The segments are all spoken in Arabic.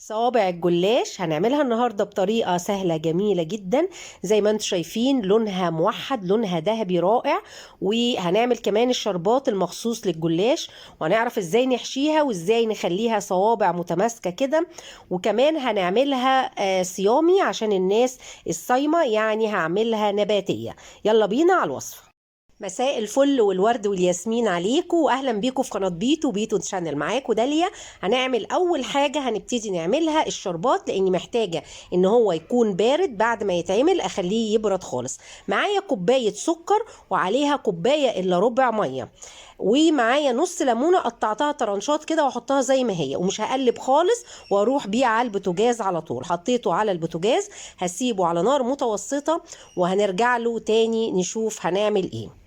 صوابع الجلاش هنعملها النهارده بطريقه سهله جميله جدا. زي ما انتم شايفين لونها موحد، لونها ذهبي رائع. وهنعمل كمان الشربات المخصوص للجلاش، وهنعرف ازاي نحشيها وازاي نخليها صوابع متماسكه كده. وكمان هنعملها صيامي عشان الناس الصايمه، يعني هعملها نباتيه. يلا بينا على الوصفه. مساء الفل والورد والياسمين عليكم، واهلا بيكم في قناه بيتو تشانل. معاكم داليا. هنعمل اول حاجه هنبتدي نعملها الشربات، لاني محتاجه ان هو يكون بارد. بعد ما يتعمل اخليه يبرد خالص. معايا كوبايه سكر وعليها كوبايه الا ربع ميه، ومعايا نص ليمونه قطعتها طرنشات كده واحطها زي ما هي، ومش هقلب خالص، واروح بيه على البوتاجاز على طول. حطيته على البوتاجاز، هسيبه على نار متوسطه، وهنرجع له تاني نشوف هنعمل ايه.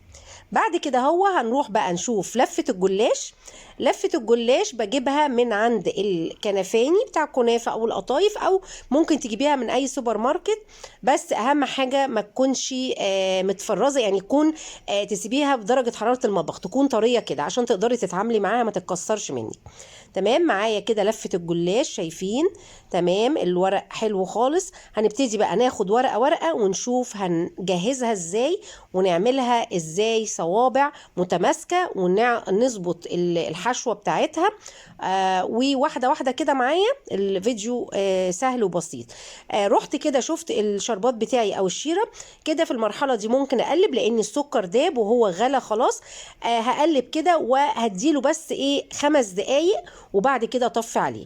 بعد كده هو هنروح بقى نشوف لفة الجلاش. لفة الجلاش بجيبها من عند الكنفاني بتاع الكنافة او القطايف، او ممكن تجيبيها من اي سوبر ماركت. بس اهم حاجة ما تكونش متفرزة، يعني تكون تسيبيها بدرجة حرارة المطبخ، تكون طرية كده عشان تقدري تتعاملي معاها ما تتكسرش منك. تمام، معايا كده لفة الجلاش شايفين. تمام، الورق حلو خالص. هنبتدي بقى ناخد ورقة ورقة ونشوف هنجهزها ازاي ونعملها ازاي صوابع متماسكة، ونظبط الحشوة بتاعتها. وواحدة واحدة كده معايا. الفيديو سهل وبسيط. رحت كده شفت الشربات بتاعي او الشيرة كده. في المرحلة دي ممكن اقلب لان السكر داب وهو غلى خلاص. هقلب كده وهديله بس ايه 5 دقايق، وبعد كده اطفي عليه.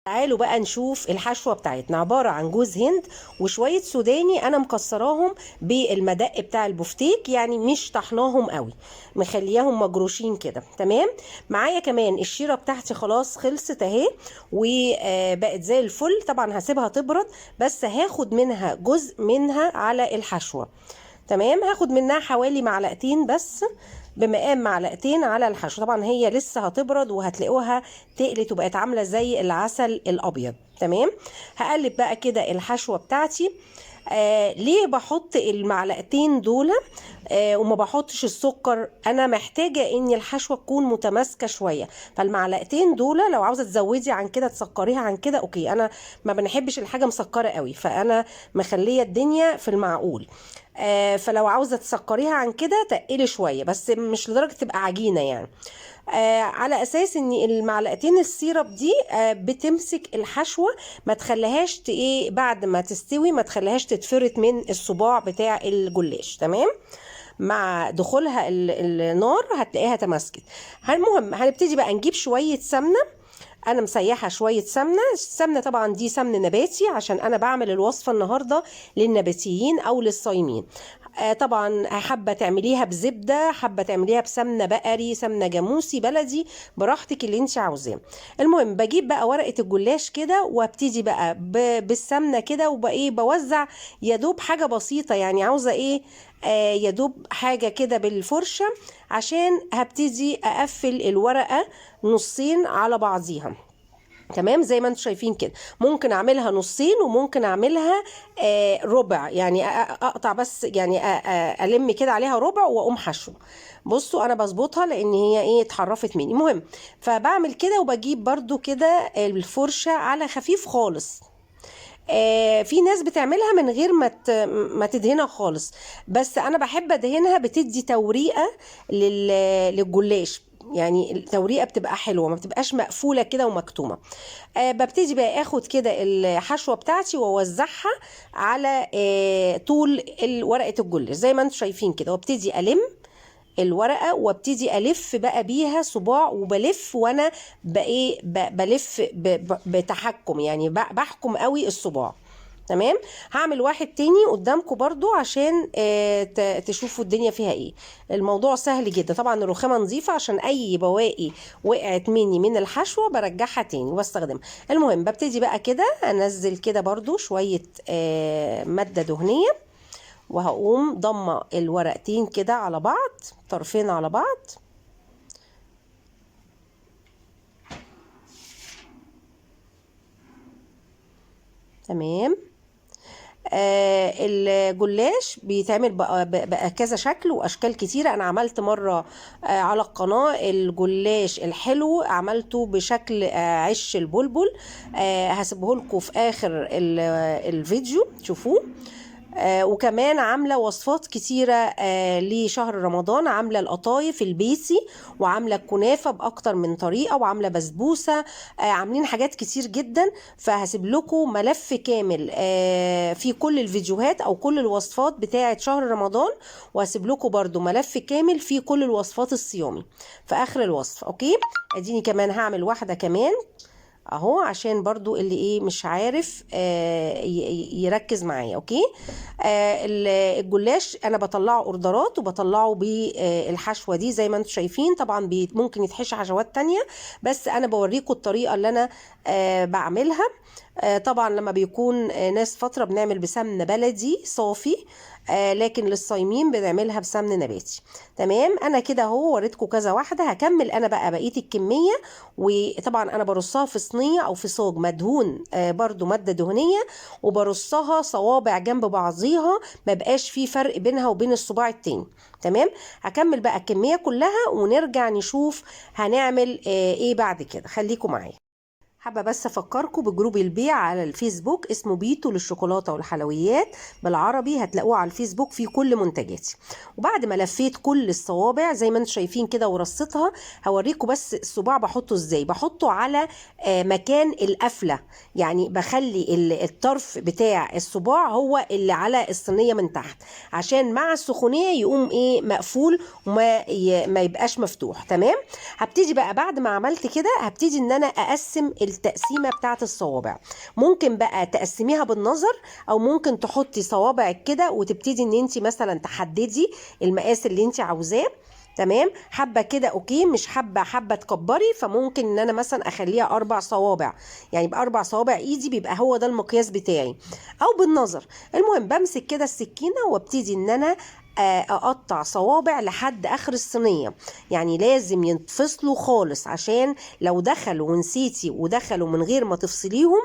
تعالوا بقى نشوف الحشوة بتاعتنا. عبارة عن جوز هند وشوية سوداني، انا مكسراهم بالمدق بتاع البفتيك، يعني مش طحناهم قوي، مخلياهم مجروشين كده. تمام. معايا كمان الشيرة بتاعتي خلاص خلصت اهي، وبقت زي الفل. طبعا هسيبها تبرد، بس هاخد منها جزء منها على الحشوة. تمام، هاخد منها حوالي معلقتين بس، بمقام معلقتين على الحشو. طبعا هي لسه هتبرد وهتلاقوها تقلت وبقت عامله زي العسل الابيض. تمام. هقلب بقى كده الحشوه بتاعتي. ليه بحط المعلقتين دول وما بحطش السكر؟ انا محتاجه ان الحشوه تكون متماسكه شويه، فالمعلقتين دول لو عاوزه تزودي عن كده تسكريها عن كده اوكي. انا ما بنحبش الحاجه مسكره قوي، فانا مخليه الدنيا في المعقول. فلو عاوزه تسكريها عن كده تقلي شويه، بس مش لدرجه تبقى عجينه يعني. على اساس ان المعلقتين السيرب دي بتمسك الحشوه، ما تخليهاش ايه بعد ما تستوي، ما تخليهاش تتفرط من الصباع بتاع الجلاش. تمام. مع دخولها النار هتلاقيها تماسكت. المهم هنبتدي بقى نجيب شويه سمنه. انا مسيحه شويه سمنه. السمنه طبعا دي سمن نباتي، عشان انا بعمل الوصفه النهارده للنباتيين او للصايمين. طبعا حابه تعمليها بزبده، حابه تعمليها بسمنه بقري، سمنه جاموسي، بلدي، براحتك اللي انت عاوزاه. المهم بجيب بقى ورقه الجلاش كده، وابتدي بقى بالسمنه كده، وبقى ايه بوزع يا دوب حاجه بسيطه، يعني عاوزه ايه يا دوب حاجه كده بالفرشه، عشان هبتدي اقفل الورقه نصين على بعضيها. تمام، زي ما انتم شايفين كده. ممكن اعملها نصين وممكن اعملها ربع، يعني اقطع بس، يعني الم كده عليها ربع واقوم حشو. بصوا انا بظبطها لان هي ايه اتحرفت مني. المهم فبعمل كده، وبجيب برضو كده الفرشة على خفيف خالص. في ناس بتعملها من غير ما تدهنها خالص، بس انا بحب ادهنها، بتدي توريقه للجلاش. يعني التوريقه بتبقى حلوه، ما بتبقاش مقفوله كده ومكتومه. ببتدي بقى اخد كده الحشوه بتاعتي واوزعها على طول ورقه الجلاش زي ما انتم شايفين كده، وابتدي الم الورقه، وابتدي الف بقى بيها صباع، وبلف وانا بايه بلف بتحكم، يعني بحكم قوي الصباع. تمام. هعمل واحد تاني قدامكم برضو عشان تشوفوا الدنيا فيها ايه. الموضوع سهل جدا. طبعا الرخامه نظيفه عشان اي بواقي وقعت مني من الحشوه برجعها تاني واستخدمها. المهم ببتدي بقى كده انزل كده برضو شويه ماده دهنيه، وهقوم ضمه الورقتين كده على بعض، طرفين على بعض. تمام. الجلاش بيتعمل بقى كذا شكل واشكال كتيره. انا عملت مره على القناه الجلاش الحلو، عملته بشكل عش البلبل. هسيبه لكم في اخر الفيديو تشوفوه. وكمان عامله وصفات كتيره لشهر رمضان، عامله القطايف البيسي، وعامله الكنافه باكتر من طريقه، وعامله بسبوسه. عاملين حاجات كتير جدا. فهسيب لكم ملف كامل في كل الفيديوهات او كل الوصفات بتاعه شهر رمضان، وهسيب لكم برده ملف كامل في كل الوصفات الصيامي في اخر الوصف. اوكي، اديني كمان هعمل واحده كمان اهو عشان برضو اللي ايه مش عارف يركز معايا. اوكي، الجلاش انا بطلعه اوردرات وبطلعه بالحشوه دي زي ما انتم شايفين. طبعا ممكن يتحشى حشوات تانية، بس انا بوريكم الطريقه اللي انا بعملها. طبعا لما بيكون ناس فتره بنعمل بسمنه بلدي صافي، لكن للصايمين بنعملها بسمن نباتي. تمام، انا كده اهو وريتكم كذا واحده. هكمل انا بقى بقيه الكميه، وطبعا انا برصها في صينيه او في صاج مدهون برضو ماده دهنيه، وبرصها صوابع جنب بعضيها، ما بقاش في فرق بينها وبين الصباع التاني. تمام، هكمل بقى الكميه كلها ونرجع نشوف هنعمل ايه بعد كده. خليكم معايا. حابة بس أفكركم بجروب البيع على الفيسبوك اسمه بيتو للشوكولاتة والحلويات بالعربي، هتلاقوه على الفيسبوك في كل منتجاتي. وبعد ما لفيت كل الصوابع زي ما انتم شايفين كده ورصيتها، هوريكم بس الصباع بحطه ازاي. بحطه على مكان القفلة، يعني بخلي الطرف بتاع الصباع هو اللي على الصينية من تحت، عشان مع السخونية يقوم ايه مقفول وما يبقاش مفتوح. تمام، هبتدي بقى بعد ما عملت كده هبتدي ان انا اقسم التقسيمه بتاعه الصوابع. ممكن بقى تقسميها بالنظر، او ممكن تحطي صوابعك كده وتبتدي ان انت مثلا تحددي المقاس اللي انت عاوزاه. تمام، حبه كده اوكي، مش حبه تكبري، فممكن ان انا مثلا اخليها 4 صوابع، يعني ب4 صوابع ايدي بيبقى هو ده المقياس بتاعي، او بالنظر. المهم بمسك كده السكينه وابتدي ان انا اقطع صوابع لحد اخر الصينيه. يعني لازم ينفصلوا خالص، عشان لو دخلوا ونسيتي ودخلوا من غير ما تفصليهم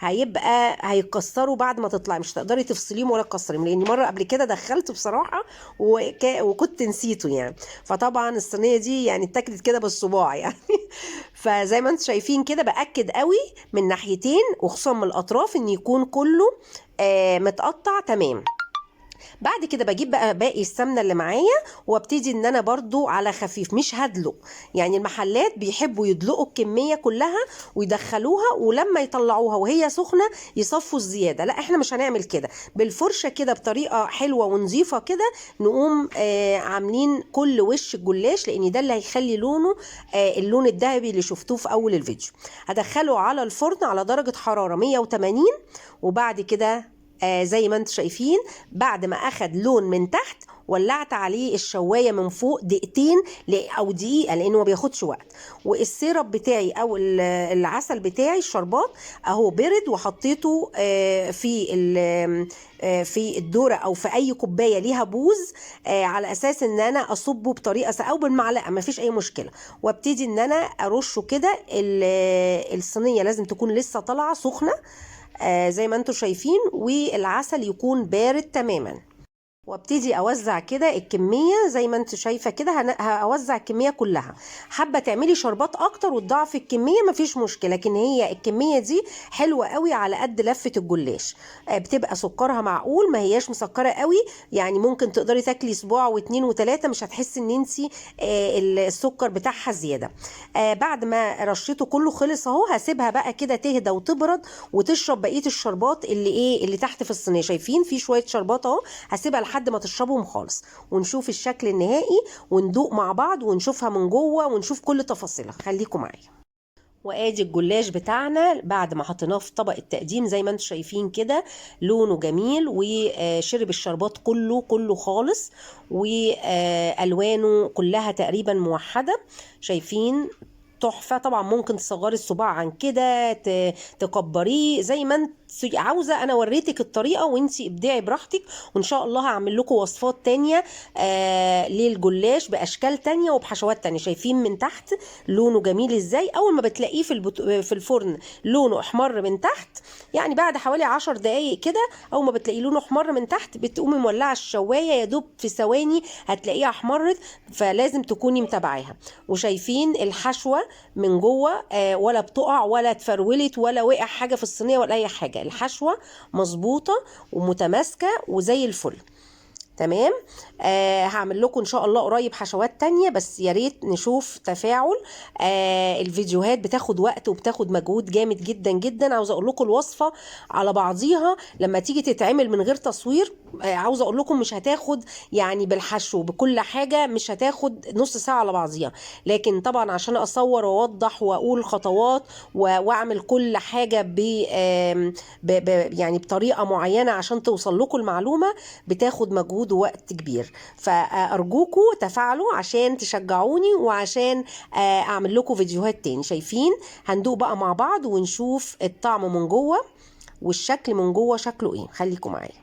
هيبقى هيتكسروا بعد ما تطلعي، مش تقدري تفصليهم ولا تكسريهم. لاني مره قبل كده دخلت بصراحه وكنت نسيته يعني، فطبعا الصينيه دي يعني اتاكلت كده بالصباع يعني. فزي ما انتم شايفين كده باكد قوي من ناحيتين وخصوصا من الاطراف ان يكون كله متقطع تمام. بعد كده بجيب بقى باقي السمنه اللي معايا وابتدي ان انا برضو على خفيف، مش هدلق. يعني المحلات بيحبوا يدلقوا الكميه كلها ويدخلوها، ولما يطلعوها وهي سخنه يصفوا الزياده. لا، احنا مش هنعمل كده، بالفرشه كده بطريقه حلوه ونظيفه كده نقوم عاملين كل وش الجلاش، لان ده اللي هيخلي لونه اللون الذهبي اللي شفتوه في اول الفيديو. هدخله على الفرن على درجه حراره 180، وبعد كده زي ما انتم شايفين بعد ما اخد لون من تحت ولعت عليه الشوايه من فوق دقيقتين او دقيقه، لانه ما بياخدش وقت. والسيرب بتاعي او العسل بتاعي الشربات اهو برد، وحطيته في الدوره او في اي كوبايه ليها بوز، على اساس ان انا اصبه بطريقه او بالمعلقه ما فيش اي مشكله. وابتدي ان انا ارشه كده. الصينيه لازم تكون لسه طالعه سخنه زي ما انتم شايفين، والعسل يكون بارد تماما. وابتدي اوزع كده الكميه زي ما انت شايفه كده. هوزع الكميه كلها. حابه تعملي شربات اكتر وتضاعفي الكميه مفيش مشكله، لكن هي الكميه دي حلوه قوي على قد لفه الجلاش. بتبقى سكرها معقول، ما هياش مسكره قوي، يعني ممكن تقدري تاكلي صباع واتنين وتلاته مش هتحسي ان انت السكر بتاعها زياده. بعد ما رشيته كله خلص اهو، هسيبها بقى كده تهدى وتبرد وتشرب بقيه الشربات اللي تحت في الصينيه. شايفين في شويه شربات اهو، هسيبها لحد ما تشربهم خالص ونشوف الشكل النهائي وندوق مع بعض ونشوفها من جوه ونشوف كل تفاصيلها. خليكم معايا. وادي الجلاش بتاعنا بعد ما حطيناه في طبق التقديم زي ما انتم شايفين كده، لونه جميل وشرب الشربات كله خالص، والوانه كلها تقريبا موحده. شايفين تحفة. طبعا ممكن تصغري الصباع عن كده، تكبريه زي ما انت عاوزة. انا وريتك الطريقة وانتي ابدعي براحتك، وان شاء الله هعمل لكم وصفات تانية للجلاش باشكال تانية وبحشوات تانية. شايفين من تحت لونه جميل ازاي؟ اول ما بتلاقيه في الفرن لونه احمر من تحت، يعني بعد حوالي 10 دقايق كده اول ما بتلاقيه لونه احمر من تحت بتقومي مولعه الشوايه، يا دوب في ثواني هتلاقيها احمرت، فلازم تكوني متابعاها. وشايفين الحشوه من جوه ولا بتقع ولا اتفرولت ولا وقع حاجه في الصينيه ولا اي حاجه، الحشوه مظبوطه ومتماسكه وزي الفل. تمام. هعمل لكم ان شاء الله قريب حشوات تانية، بس يا ريت نشوف تفاعل. الفيديوهات بتاخد وقت وبتاخد مجهود جامد جدا جدا. عاوزه اقول لكم الوصفه على بعضيها لما تيجي تتعمل من غير تصوير، عاوزه اقول لكم مش هتاخد يعني بالحشو بكل حاجه مش هتاخد نص ساعه على بعضيها، لكن طبعا عشان اصور واوضح واقول خطوات واعمل كل حاجه يعني بطريقه معينه عشان توصل لكم المعلومه، بتاخد مجهود ووقت كبير. فأرجوكم تفاعلوا عشان تشجعوني وعشان أعمل لكم فيديوهات تاني. شايفين؟ هندوق بقى مع بعض ونشوف الطعم من جوه والشكل من جوه شكله ايه. خليكم معايا.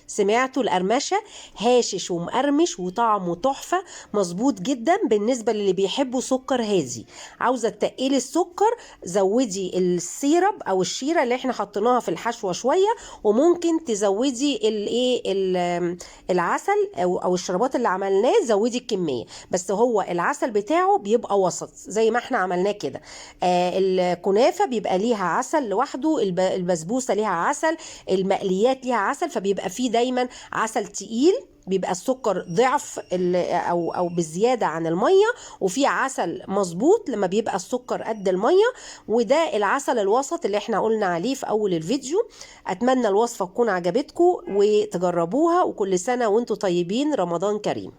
سمعتوا القرمشه؟ هاشش ومقرمش وطعمه تحفه، مظبوط جدا بالنسبه للي بيحبوا سكر هادي. عاوزه تقلي السكر زودي السيرب او الشيره اللي احنا حطيناها في الحشوه شويه، وممكن تزودي العسل او الشربات اللي عملناه زودي الكميه، بس هو العسل بتاعه بيبقى وسط زي ما احنا عملناه كده. الكنافه بيبقى ليها عسل لوحده، البسبوسه ليها عسل، المقليات ليها عسل، فبيبقى فيه دايما عسل تقيل، بيبقى السكر ضعف او بزياده عن الميه، وفي عسل مظبوط لما بيبقى السكر قد الميه، وده العسل الوسط اللي احنا قلنا عليه في اول الفيديو. اتمنى الوصفه تكون عجبتكم وتجربوها، وكل سنه وانتم طيبين، رمضان كريم.